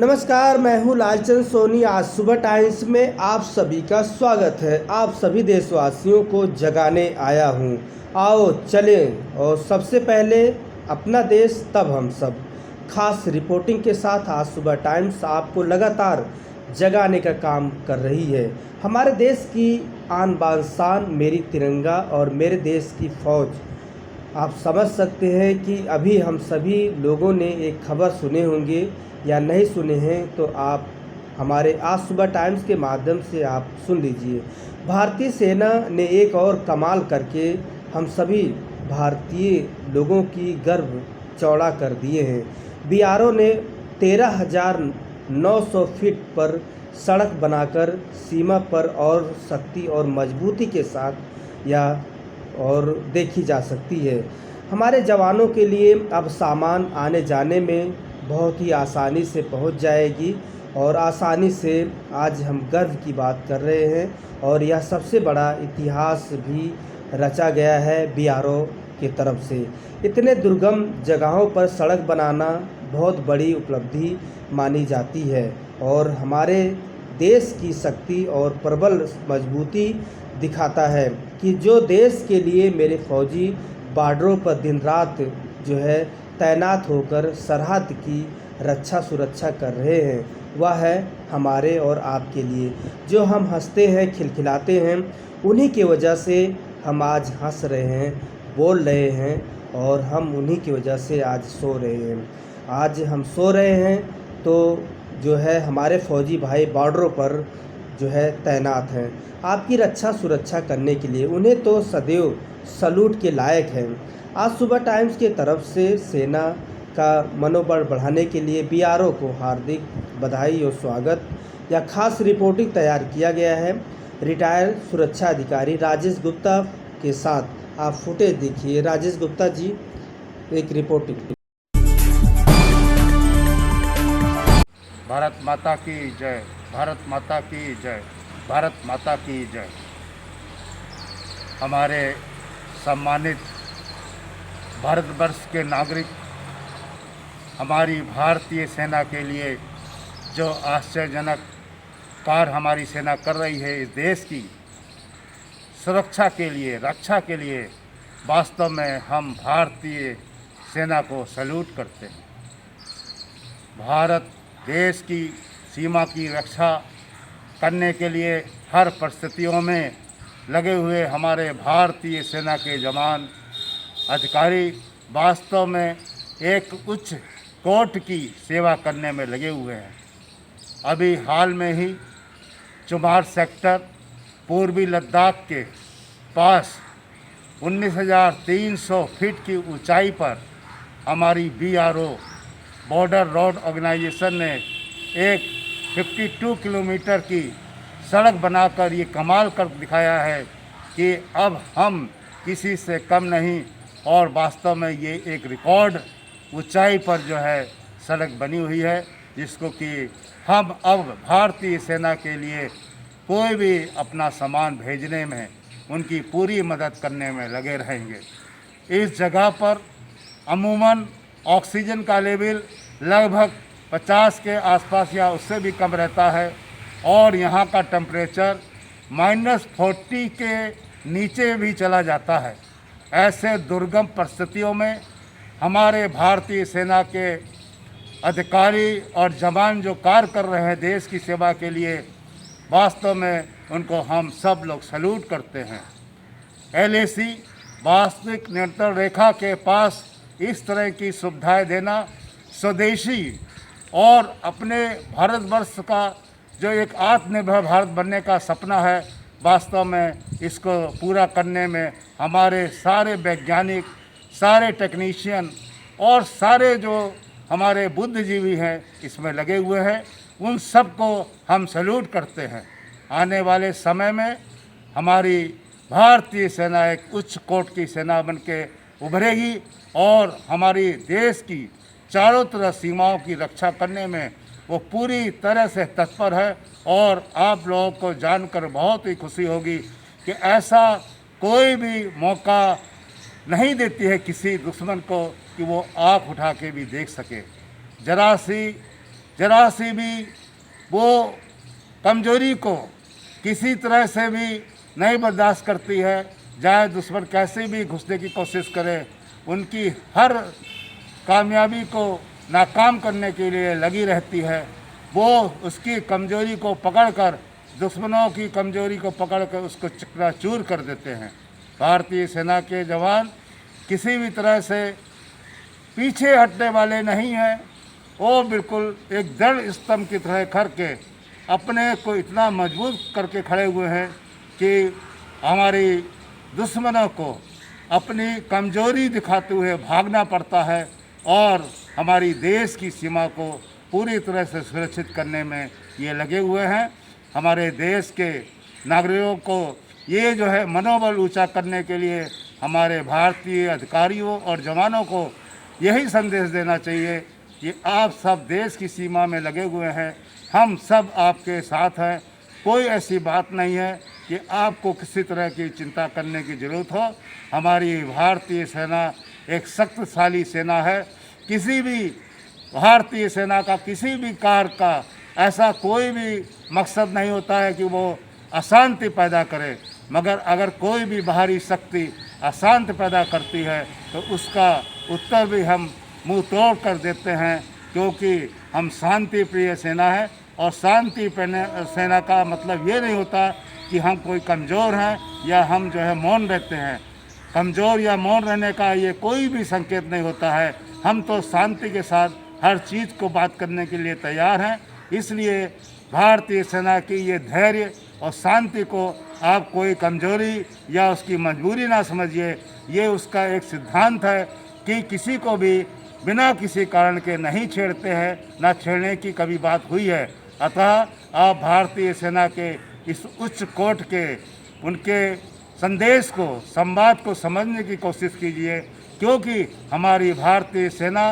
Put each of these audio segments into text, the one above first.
नमस्कार, मैं हूँ लालचंद सोनी। आज सुबह टाइम्स में आप सभी का स्वागत है। आप सभी देशवासियों को जगाने आया हूँ। आओ चलें और सबसे पहले अपना देश तब हम सब। खास रिपोर्टिंग के साथ आज सुबह टाइम्स आपको लगातार जगाने का काम कर रही है। हमारे देश की आन बान शान, मेरी तिरंगा और मेरे देश की फ़ौज। आप समझ सकते हैं कि अभी हम सभी लोगों ने एक खबर सुने होंगे या नहीं सुने हैं, तो आप हमारे आज सुबह टाइम्स के माध्यम से आप सुन लीजिए। भारतीय सेना ने एक और कमाल करके हम सभी भारतीय लोगों की गर्व चौड़ा कर दिए हैं। बीआरओ ने 13,900 फीट पर सड़क बनाकर सीमा पर और शक्ति और मजबूती के साथ या और देखी जा सकती है। हमारे जवानों के लिए अब सामान आने जाने में बहुत ही आसानी से पहुंच जाएगी और आसानी से आज हम गर्व की बात कर रहे हैं और यह सबसे बड़ा इतिहास भी रचा गया है बीआरओ की तरफ से। इतने दुर्गम जगहों पर सड़क बनाना बहुत बड़ी उपलब्धि मानी जाती है और हमारे देश की शक्ति और प्रबल मजबूती दिखाता है कि जो देश के लिए मेरे फौजी बॉर्डरों पर दिन रात जो है तैनात होकर सरहद की रक्षा सुरक्षा कर रहे हैं, वह है हमारे और आपके लिए। जो हम हंसते हैं, खिलखिलाते हैं, उन्हीं की वजह से हम आज हंस रहे हैं, बोल रहे हैं और हम उन्हीं की वजह से आज सो रहे हैं। आज हम सो रहे हैं तो जो है हमारे फौजी भाई बॉर्डरों पर जो है तैनात हैं आपकी रक्षा सुरक्षा करने के लिए। उन्हें तो सदैव सलूट के लायक हैं। आज सुबह टाइम्स के तरफ से सेना का मनोबल बढ़ाने के लिए बीआरओ को हार्दिक बधाई और स्वागत या खास रिपोर्टिंग तैयार किया गया है। रिटायर्ड सुरक्षा अधिकारी राजेश गुप्ता के साथ आप फुटेज देखिए। राजेश गुप्ता जी, एक रिपोर्टिंग। भारत माता की जय, भारत माता की जय, भारत माता की जय। हमारे सम्मानित भारतवर्ष के नागरिक, हमारी भारतीय सेना के लिए जो आश्चर्यजनक कार्य हमारी सेना कर रही है, इस देश की सुरक्षा के लिए, रक्षा के लिए, वास्तव में हम भारतीय सेना को सैल्यूट करते हैं। भारत देश की सीमा की रक्षा करने के लिए हर परिस्थितियों में लगे हुए हमारे भारतीय सेना के जवान अधिकारी वास्तव में एक उच्च कोटि की सेवा करने में लगे हुए हैं। अभी हाल में ही चुमार सेक्टर पूर्वी लद्दाख के पास 19,300 फीट की ऊंचाई पर हमारी बीआरओ बॉर्डर रोड ऑर्गेनाइजेशन ने एक 52 किलोमीटर की सड़क बनाकर ये कमाल कर दिखाया है कि अब हम किसी से कम नहीं, और वास्तव में ये एक रिकॉर्ड ऊंचाई पर जो है सड़क बनी हुई है, जिसको कि हम अब भारतीय सेना के लिए कोई भी अपना सामान भेजने में उनकी पूरी मदद करने में लगे रहेंगे। इस जगह पर अमूमन ऑक्सीजन का लेवल लगभग 50 के आसपास या उससे भी कम रहता है और यहाँ का टेम्परेचर -40 के नीचे भी चला जाता है। ऐसे दुर्गम परिस्थितियों में हमारे भारतीय सेना के अधिकारी और जवान जो कार्य कर रहे हैं देश की सेवा के लिए, वास्तव में उनको हम सब लोग सैल्यूट करते हैं। एलएसी वास्तविक नियंत्रण रेखा के पास इस तरह की सुविधाएं देना स्वदेशी और अपने भारतवर्ष का जो एक आत्मनिर्भर भारत बनने का सपना है, वास्तव में इसको पूरा करने में हमारे सारे वैज्ञानिक, सारे टेक्नीशियन और सारे जो हमारे बुद्धिजीवी हैं इसमें लगे हुए हैं। उन सबको हम सैल्यूट करते हैं। आने वाले समय में हमारी भारतीय सेना एक उच्च कोटि की सेना बन के उभरेगी और हमारी देश की चारों तरफ सीमाओं की रक्षा करने में वो पूरी तरह से तत्पर है। और आप लोगों को जानकर बहुत ही खुशी होगी कि ऐसा कोई भी मौका नहीं देती है किसी दुश्मन को कि वो आँख उठा के भी देख सके। जरा सी जरा सी भी वो कमजोरी को किसी तरह से भी नहीं बर्दाश्त करती है, चाहे दुश्मन कैसे भी घुसने की कोशिश करे, उनकी हर कामयाबी को नाकाम करने के लिए लगी रहती है। वो उसकी कमजोरी को पकड़कर, दुश्मनों की कमजोरी को पकड़कर उसको चकनाचूर कर देते हैं। भारतीय सेना के जवान किसी भी तरह से पीछे हटने वाले नहीं हैं। वो बिल्कुल एक दृढ़ स्तंभ की तरह करके अपने को इतना मजबूत करके खड़े हुए हैं कि हमारी दुश्मनों को अपनी कमजोरी दिखाते हुए भागना पड़ता है और हमारी देश की सीमा को पूरी तरह से सुरक्षित करने में ये लगे हुए हैं। हमारे देश के नागरिकों को ये जो है मनोबल ऊंचा करने के लिए हमारे भारतीय अधिकारियों और जवानों को यही संदेश देना चाहिए कि आप सब देश की सीमा में लगे हुए हैं, हम सब आपके साथ हैं। कोई ऐसी बात नहीं है कि आपको किसी तरह की चिंता करने की ज़रूरत हो। हमारी भारतीय सेना एक शक्तिशाली सेना है। किसी भी भारतीय सेना का किसी भी कार्य का ऐसा कोई भी मकसद नहीं होता है कि वो अशांति पैदा करे, मगर अगर कोई भी बाहरी शक्ति अशांति पैदा करती है तो उसका उत्तर भी हम मुंह तोड़ कर देते हैं, क्योंकि हम शांति प्रिय सेना है। और शांति सेना का मतलब ये नहीं होता कि हम कोई कमज़ोर हैं या हम जो है मौन रहते हैं। कमज़ोर या मौन रहने का ये कोई भी संकेत नहीं होता है। हम तो शांति के साथ हर चीज़ को बात करने के लिए तैयार हैं। इसलिए भारतीय सेना की ये धैर्य और शांति को आप कोई कमज़ोरी या उसकी मजबूरी ना समझिए। ये उसका एक सिद्धांत है कि किसी को भी बिना किसी कारण के नहीं छेड़ते हैं, ना छेड़ने की कभी बात हुई है। अतः आप भारतीय सेना के इस उच्च कोट के उनके संदेश को, संवाद को समझने की कोशिश कीजिए, क्योंकि हमारी भारतीय सेना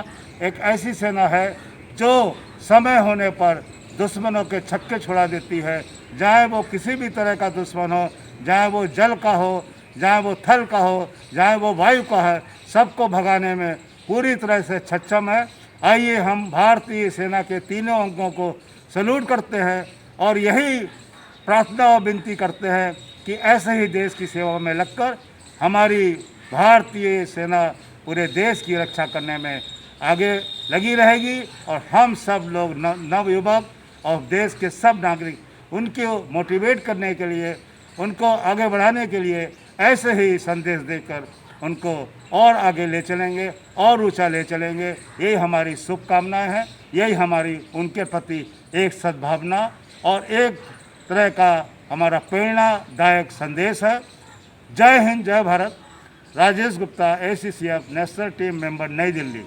एक ऐसी सेना है जो समय होने पर दुश्मनों के छक्के छुड़ा देती है। चाहे वो किसी भी तरह का दुश्मन हो, चाहे वो जल का हो, चाहे वो थल का हो, चाहे वो वायु का है, सबको भगाने में पूरी तरह से सक्षम है। आइए हम भारतीय सेना के तीनों अंगों को सैल्यूट करते हैं और यही प्रार्थना और विनती करते हैं कि ऐसे ही देश की सेवा में लगकर हमारी भारतीय सेना पूरे देश की रक्षा करने में आगे लगी रहेगी। और हम सब लोग नवयुवक और देश के सब नागरिक उनको मोटिवेट करने के लिए, उनको आगे बढ़ाने के लिए ऐसे ही संदेश देकर उनको और आगे ले चलेंगे और ऊंचा ले चलेंगे। यही हमारी शुभकामनाएं हैं, यही हमारी उनके प्रति एक सद्भावना और एक तरह का हमारा प्रेरणादायक संदेश है। जय हिंद, जय Bharat. Rajesh Gupta, ACCF national team member, नई दिल्ली।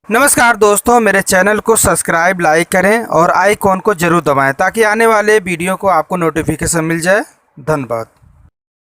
नमस्कार दोस्तों, मेरे चैनल को सब्सक्राइब, लाइक करें और आइकॉन को जरूर दबाएं ताकि आने वाले वीडियो को आपको नोटिफिकेशन मिल जाए। धन्यवाद।